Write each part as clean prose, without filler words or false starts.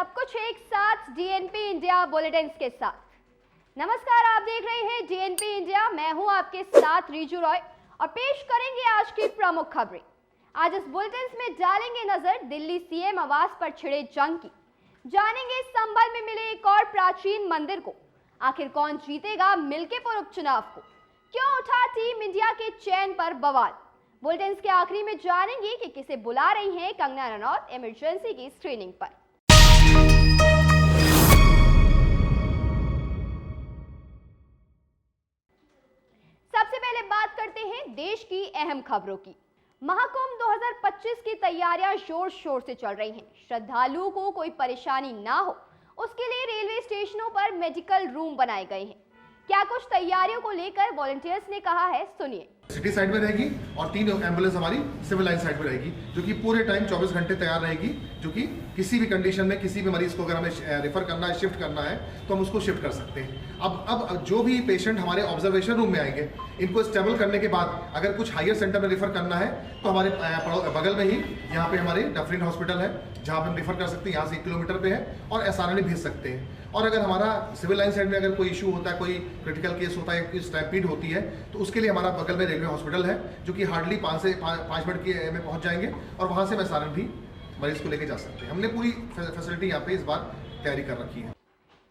सब कुछ एक साथ डीएनपी इंडिया बुलेटिन्स के साथ। नमस्कार, आप देख रहे हैं डीएनपी इंडिया। मैं हूं आपके साथ रीजू रॉय और पेश करेंगे आज की प्रमुख खबरें। आज इस बुलेटिन्स में डालेंगे नजर दिल्ली सीएम आवास पर छिड़े जंग की, जानेंगे संभल में मिले एक और प्राचीन मंदिर को, आखिर कौन जीतेगा मिल्कीपुर उपचुनाव को, क्यों उठा टीम इंडिया के चयन पर बवाल। बुलेटिन्स के आखिरी में जानेंगे कि किसे बुला रही हैं कंगना रनौत इमरजेंसी की स्क्रीनिंग पर। सबसे पहले बात करते हैं देश की अहम खबरों की। महाकुंभ 2025 की तैयारियां जोर शोर से चल रही हैं। श्रद्धालुओं को कोई परेशानी ना हो, उसके लिए रेलवे स्टेशनों पर मेडिकल रूम बनाए गए हैं। क्या कुछ तैयारियों को लेकर वॉलंटियर्स ने कहा है, सुनिए। सिटी साइड में रहेगी और 3 एम्बुलेंस हमारी सिविल लाइन साइड में रहेगी, जो कि पूरे टाइम 24 घंटे तैयार रहेगी, जो कि किसी भी कंडीशन में किसी भी मरीज को अगर हमें रेफर करना है, शिफ्ट करना है, तो हम उसको शिफ्ट कर सकते हैं। अब जो भी पेशेंट हमारे ऑब्जर्वेशन रूम में आएंगे, इनको स्टेबल करने के बाद अगर कुछ हायर सेंटर में रेफर करना है तो हमारे बगल में ही यहाँ पे हमारे डफरिन हॉस्पिटल है, जहाँ पे हम रेफर कर सकते हैं। यहाँ से 1 किलोमीटर पे है और एसआरएन भेज सकते हैं। और अगर हमारा सिविल लाइन साइड में अगर कोई इशू होता है, कोई क्रिटिकल केस होता है, कोई स्टैम्पीड होती है, तो उसके लिए हमारा बगल में रेलवे हॉस्पिटल है, जो कि हार्डली 5 मिनट के में पहुंच जाएंगे और वहां से एसआरएन भी मरीज को लेके जा सकते हैं। हमने पूरी फैसिलिटी यहाँ पे इस बार तैयारी कर रखी है।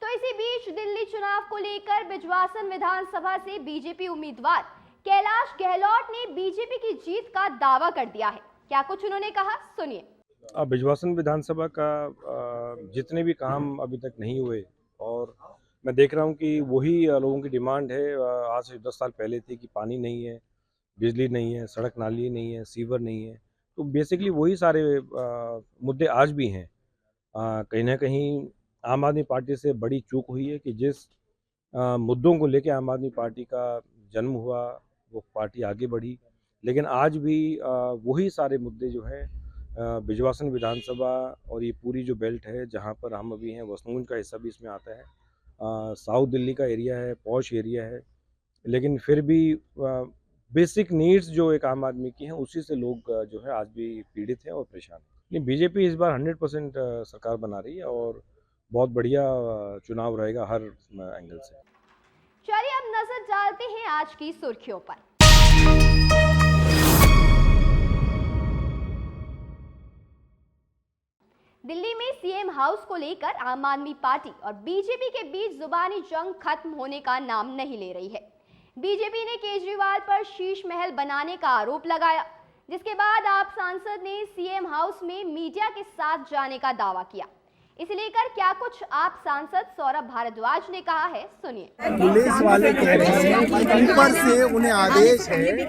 तो इसी बीच दिल्ली चुनाव को लेकर बिजवासन विधानसभा से बीजेपी उम्मीदवार कैलाश गहलोत ने बीजेपी की जीत का दावा कर दिया है। क्या कुछ उन्होंने कहा, सुनिए। बिजवासन विधानसभा का जितने भी काम अभी तक नहीं हुए, और मैं देख रहा हूं कि वही लोगों की डिमांड है। आज से 10 साल पहले थी कि पानी नहीं है, बिजली नहीं है, सड़क नाली नहीं है, सीवर नहीं है। तो बेसिकली वही सारे मुद्दे आज भी हैं। कहीं ना कहीं आम आदमी पार्टी से बड़ी चूक हुई है कि जिस मुद्दों को लेकर आम आदमी पार्टी का जन्म हुआ, वो पार्टी आगे बढ़ी, लेकिन आज भी वही सारे मुद्दे जो हैं बिजवासन विधानसभा और ये पूरी जो बेल्ट है जहाँ पर हम अभी हैं, वसनूंज का हिस्सा भी इसमें आता है। साउथ दिल्ली का एरिया है, पॉश एरिया है, लेकिन फिर भी बेसिक नीड्स जो एक आम आदमी की हैं, उसी से लोग जो है आज भी पीड़ित हैं और परेशान हैं। नहीं, बीजेपी इस बार 100% सरकार बना रही है और बहुत बढ़िया चुनाव रहेगा हर एंगल से। चलिए अब नजर डालते हैं आज की सुर्खियों पर। दिल्ली में सीएम हाउस को लेकर आम आदमी पार्टी और बीजेपी के बीच जुबानी जंग खत्म होने का नाम नहीं ले रही है। बीजेपी ने केजरीवाल पर शीश महल बनाने का आरोप लगाया, जिसके बाद आप सांसद ने सीएम हाउस में मीडिया के साथ जाने का दावा किया। इसे लेकर क्या कुछ आप सांसद सौरभ भारद्वाज ने कहा है, सुनिए। पुलिस वाले कह रहे हैं कि ऊपर से उन्हें आदेश है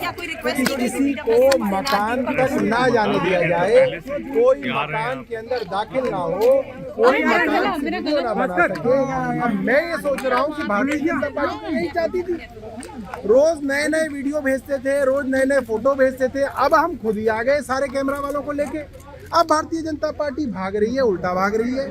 कि किसी को मकान तक ना जाने दिया जाए, कोई मकान के अंदर दाखिल ना हो, कोई मकान से वीडियो ना बना सके। अब मैं ये सोच रहा हूँ कि भारतीय जनता पार्टी तो यही चाहती थी, रोज नए नए वीडियो भेजते थे, रोज नए नए फोटो भेजते थे। अब हम खुद ही आ गए सारे कैमरा वालों को लेके। अब भारतीय जनता पार्टी भाग रही है, उल्टा भाग रही है।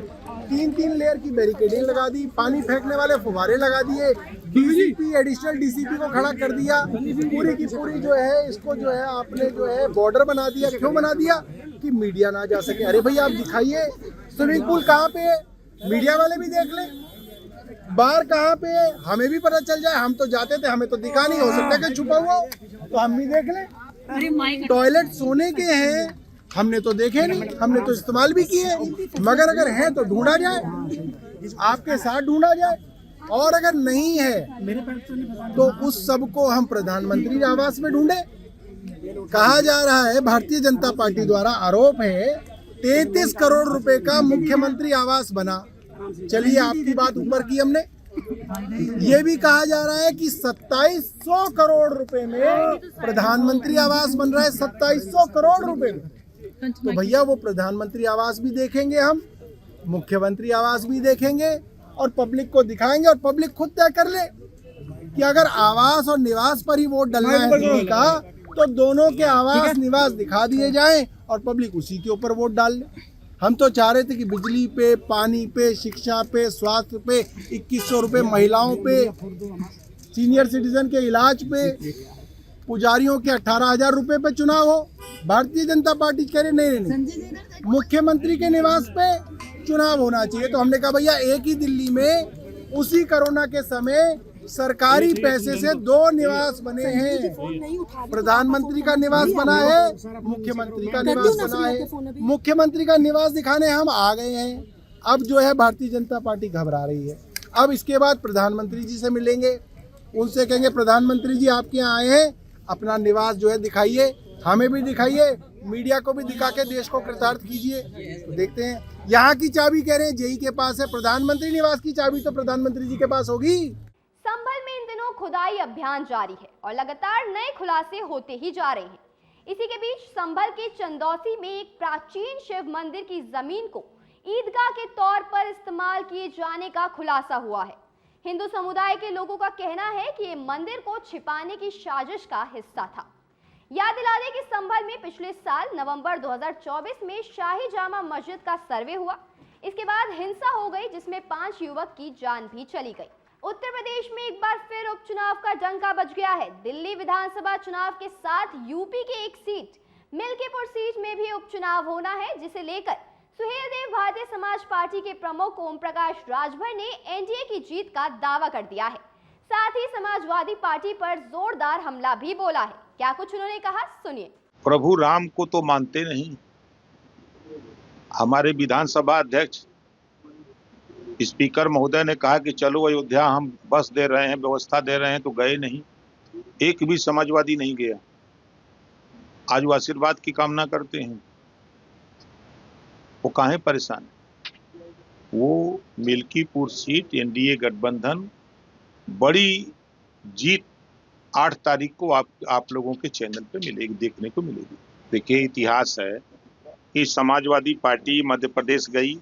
3 लेयर की बैरिकेडिंग लगा दी, पानी फेंकने वाले फुवारे लगा दिए, डीसीपी एडिशनल डीसीपी को खड़ा कर दिया। पूरी की पूरी जो है इसको जो है आपने जो है बॉर्डर बना दिया। क्यों बना दिया? कि मीडिया ना जा सके। अरे भैया आप दिखाइए स्विमिंग पूल कहाँ पे है, मीडिया वाले भी देख लें। बार कहाँ पे है, हमें भी पता चल जाए। हम तो जाते थे, हमें तो दिखा नहीं, हो सकता कि छुपा हुआ हो, तो हम भी देख लें। टॉयलेट सोने के हैं, हमने तो देखे नहीं, हमने तो इस्तेमाल भी किए, मगर अगर है तो ढूंढा जाए, आपके साथ ढूंढा जाए। और अगर नहीं है तो उस सब को हम प्रधानमंत्री आवास में ढूंढे। कहा जा रहा है, भारतीय जनता पार्टी द्वारा आरोप है 33 करोड़ रुपए का मुख्यमंत्री आवास बना। चलिए आपकी बात ऊपर की हमने। ये भी कहा जा रहा है कि 2700 करोड़ रुपए में प्रधानमंत्री आवास बन रहा है, 2700 करोड़ रुपए में। तो भैया वो प्रधानमंत्री आवास भी देखेंगे, हम मुख्यमंत्री आवास भी देखेंगे और पब्लिक को दिखाएंगे, और पब्लिक खुद तय कर ले कि अगर आवास और निवास पर ही वोट डालना है दिल्ली का, तो दोनों के आवास निवास दिखा दिए जाएं और पब्लिक उसी के ऊपर वोट डाल ले। हम तो चाह रहे थे कि बिजली पे, पानी पे, शिक्षा पे, स्वास्थ्य पे 2100 रुपये, महिलाओं पे, सीनियर सिटीजन के इलाज पे, पुजारियों के 18,000 रुपए पे चुनाव हो, भारतीय जनता पार्टी कह रही नहीं, मुख्यमंत्री के निवास पे चुनाव होना चाहिए। तो हमने कहा भैया एक ही दिल्ली में उसी कोरोना के समय सरकारी पैसे से 2 निवास बने हैं, प्रधानमंत्री का निवास बना है, मुख्यमंत्री का निवास बना है। मुख्यमंत्री का निवास दिखाने हम आ गए हैं। अब जो है भारतीय जनता पार्टी घबरा रही है। अब इसके बाद प्रधानमंत्री जी से मिलेंगे, उनसे कहेंगे प्रधानमंत्री जी आपके यहाँ आए हैं, अपना निवास जो है दिखाइए, हमें भी दिखाइए, मीडिया को भी दिखा के देश को कृतार्थ कीजिए। तो देखते हैं, यहाँ की चाबी कह रहे हैं जेई के पास है, प्रधानमंत्री निवास की चाबी तो प्रधानमंत्री जी के पास होगी। संभल में इन दिनों खुदाई अभियान जारी है और लगातार नए खुलासे होते ही जा रहे हैं। इसी के बीच संभल के चंदौसी में एक प्राचीन शिव मंदिर की जमीन को ईदगाह के तौर पर इस्तेमाल किए जाने का खुलासा हुआ है। हिंदू समुदाय के लोगों का कहना है कि ये मंदिर को छिपाने की साजिश का हिस्सा था। याद दिला दें कि संभल में पिछले साल नवंबर 2024 में शाही जामा मस्जिद का सर्वे हुआ। इसके बाद हिंसा हो गई, जिसमें 5 युवक की जान भी चली गई। उत्तर प्रदेश में एक बार फिर उपचुनाव का डंका बज गया है। दिल्ली विधानसभा चुनाव के साथ यूपी के एक सीट मिल्कीपुर सीट में भी उपचुनाव होना है, जिसे लेकर सुहेलदेव भारतीय समाज पार्टी के प्रमुख ओम प्रकाश राजभर ने एनडीए की जीत का दावा कर दिया है। साथ ही समाजवादी पार्टी पर जोरदार हमला भी बोला है। क्या कुछ उन्होंने कहा, सुनिए। प्रभु राम को तो मानते नहीं। हमारे विधानसभा अध्यक्ष स्पीकर महोदय ने कहा कि चलो अयोध्या हम बस दे रहे हैं, व्यवस्था दे रहे हैं, तो गए नहीं। एक भी समाजवादी नहीं गया। आज वो आशीर्वाद की कामना करते हैं। वो काहे परेशान है? वो मिल्कीपुर सीट एनडीए गठबंधन बड़ी जीत 8 तारीख को आप लोगों के चैनल पे मिलेगी, देखने को मिलेगी। देखिए, इतिहास है कि समाजवादी पार्टी मध्य प्रदेश गई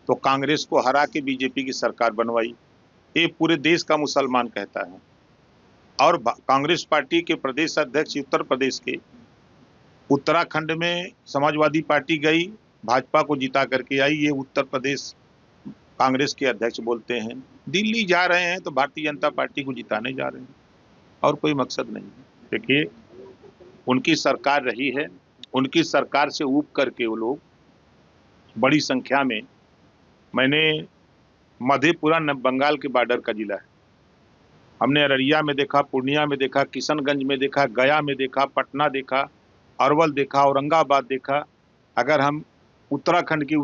तो कांग्रेस को हरा के बीजेपी की सरकार बनवाई। ये पूरे देश का मुसलमान कहता है। और कांग्रेस पार्टी के प्रदेश अध्यक्ष उत्तर प्रदेश के उत्तराखंड में समाजवादी पार्टी गई, भाजपा को जिता करके आई। ये उत्तर प्रदेश कांग्रेस के अध्यक्ष बोलते हैं। दिल्ली जा रहे हैं तो भारतीय जनता पार्टी को जिताने जा रहे हैं, और कोई मकसद नहीं है। देखिए, उनकी सरकार रही है, उनकी सरकार से ऊब करके वो लोग बड़ी संख्या में, मैंने मधेपुरा बंगाल के बॉर्डर का जिला है, हमने अररिया में देखा, पूर्णिया में देखा, किशनगंज में देखा, गया में देखा, पटना देखा, अरवल देखा, औरंगाबाद देखा। अगर हम उत्तराखंड की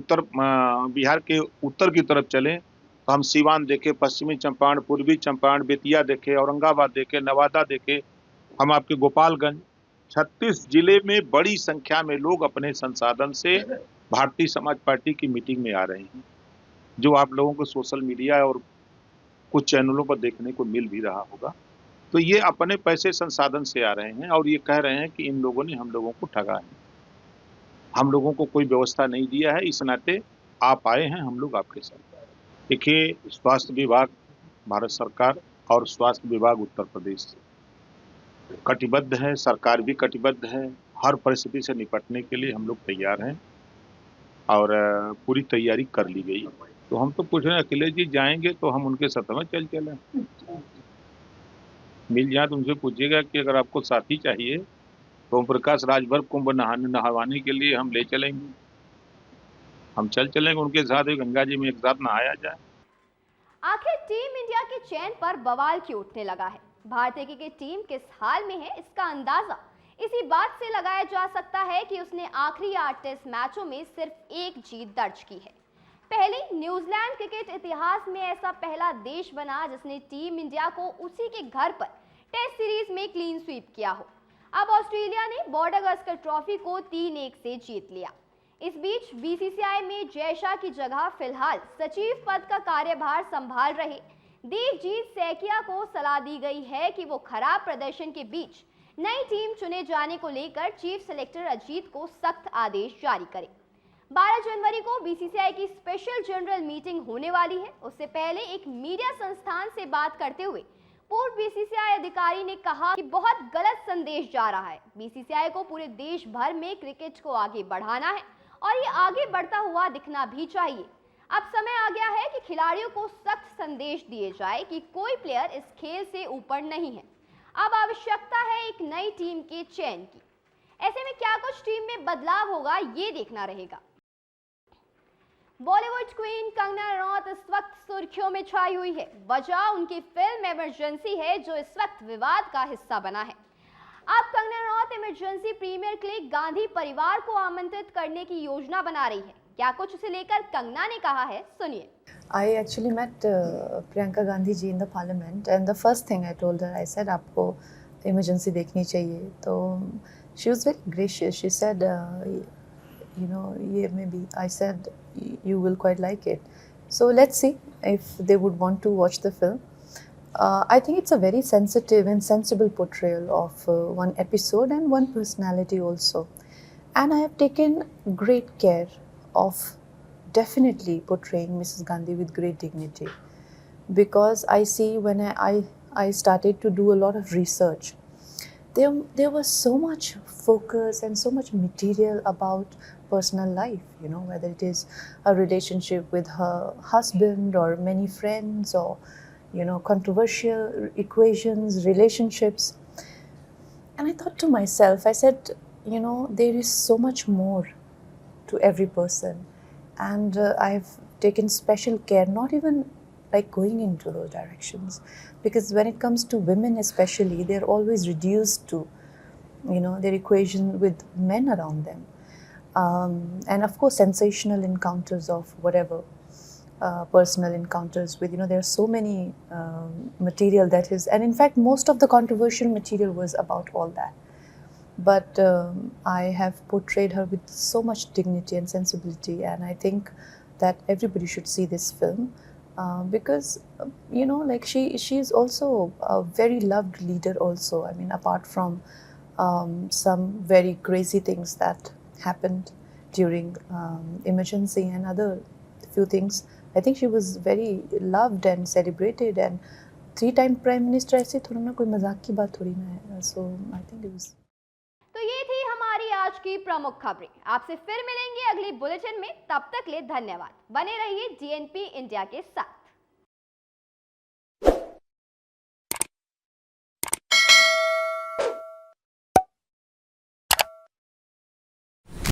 बिहार के उत्तर की तरफ चलें तो हम सीवान देखे, पश्चिमी चंपारण, पूर्वी चंपारण, बेतिया देखे, औरंगाबाद देखे, नवादा देखे, हम आपके गोपालगंज, 36 जिले में बड़ी संख्या में लोग अपने संसाधन से भारतीय समाज पार्टी की मीटिंग में आ रहे हैं, जो आप लोगों को सोशल मीडिया और कुछ चैनलों पर देखने को मिल भी रहा होगा। तो ये अपने पैसे संसाधन से आ रहे हैं और ये कह रहे हैं कि इन लोगों ने हम लोगों को ठगा है, हम लोगों को कोई व्यवस्था नहीं दिया है, इस नाते आप आए हैं, हम लोग आपके साथ। देखिए, स्वास्थ्य विभाग भारत सरकार और स्वास्थ्य विभाग उत्तर प्रदेश कटिबद्ध है, सरकार भी कटिबद्ध है। हर परिस्थिति से निपटने के लिए हम लोग तैयार हैं और पूरी तैयारी कर ली गई। तो हम तो पूछ रहे हैं, अखिलेश जी जाएंगे तो हम उनके साथ में चले मिल जाए। तो उनसे पूछिएगा कि अगर आपको साथी चाहिए तो ओम प्रकाश राजभर कुंभ नहवाने के लिए हम ले चलेंगे, हम चलेंगे उनके साथ, गंगा जी में एक साथ नहाया जाए। आखिर टीम इंडिया के चयन पर बवाल क्यों उठने लगा है? भारतीय क्रिकेट टीम किस हाल में है, इसका अंदाजा इसी बात से लगाया जा सकता है कि उसने आखिरी 8 टेस्ट मैचों में सिर्फ 1 जीत दर्ज की है। पहले न्यूजीलैंड क्रिकेट इतिहास में ऐसा पहला देश बना जिसने टीम इंडिया को उसी के घर पर टेस्ट सीरीज में क्लीन स्वीप किया हो। अब ऑस्ट्रेलिया ने बॉर्डर गावस्कर ट्रॉफी को 3-1 से जीत लिया। इस बीच बीसीसीआई में जय शाह की जगह फिलहाल सचिव पद का कार्यभार संभाल रहे देवजीत सैकिया को सलाह दी गई है कि वो खराब प्रदर्शन के बीच नई टीम चुने जाने को लेकर चीफ सेलेक्टर अजीत को सख्त आदेश जारी करें। 12 जनवरी को बीसीसीआई की स्पेशल जनरल मीटिंग होने वाली है। उससे पहले एक मीडिया संस्थान से बात करते हुए पूर्व बीसीसीआई अधिकारी ने कहा कि बहुत गलत संदेश जा रहा है। बीसीसीआई को पूरे देश भर में क्रिकेट को आगे बढ़ाना है और ये आगे बढ़ता हुआ दिखना भी चाहिए। अब समय आ गया है कि खिलाड़ियों को सख्त संदेश दिए जाए कि कोई प्लेयर इस खेल से ऊपर नहीं है। अब आवश्यकता है एक नई टीम के चयन की। ऐसे में क्या कुछ टीम में बदलाव होगा, ये देखना रहेगा। बॉलीवुड क्वीन कंगना रनौत इस वक्त सुर्खियों में छाई हुई है। वजह उनकी फिल्म इमरजेंसी है, जो इस वक्त विवाद का हिस्सा बना है। अब कंगना रनौत इमरजेंसी प्रीमियर के लिए गांधी परिवार को आमंत्रित करने की योजना बना रही है। क्या कुछ उसे लेकर कंगना ने कहा है, सुनिए। I actually met Priyanka Gandhi ji in the parliament, and the first thing I told her, I said, आपको emergency देखनी चाहिए. तो she was very gracious. She said, you know, yeah, maybe. I said, you will quite like it. So let's see if they would want to watch the film. I think it's a very sensitive and sensible portrayal of one episode and one personality also. And I have taken great care of definitely portraying Mrs. Gandhi with great dignity, because I see when I started to do a lot of research, there was so much focus and so much material about personal life, you know, whether it is a relationship with her husband or many friends, or, you know, controversial equations, relationships. And I thought to myself, I said, you know, there is so much more to every person. And I've taken special care, not even like going into those directions, because when it comes to women especially, they're always reduced to, you know, their equation with men around them. And of course, sensational encounters of whatever, personal encounters with, you know, there are so many material that is, and in fact, most of the controversial material was about all that. But I have portrayed her with so much dignity and sensibility, and I think that everybody should see this film, because you know, like she is also a very loved leader also. I mean, apart from some very crazy things that happened during emergency and other few things, I think she was very loved and celebrated, and 3-time Prime Minister ऐसे थोड़ा ना कोई मजाक की बात थोड़ी ना है. So I think it was. तो ये थी हमारी आज की प्रमुख खबरें। आपसे फिर मिलेंगे अगली बुलेटिन में। तब तक ले धन्यवाद। बने रहिए DNP इंडिया के साथ।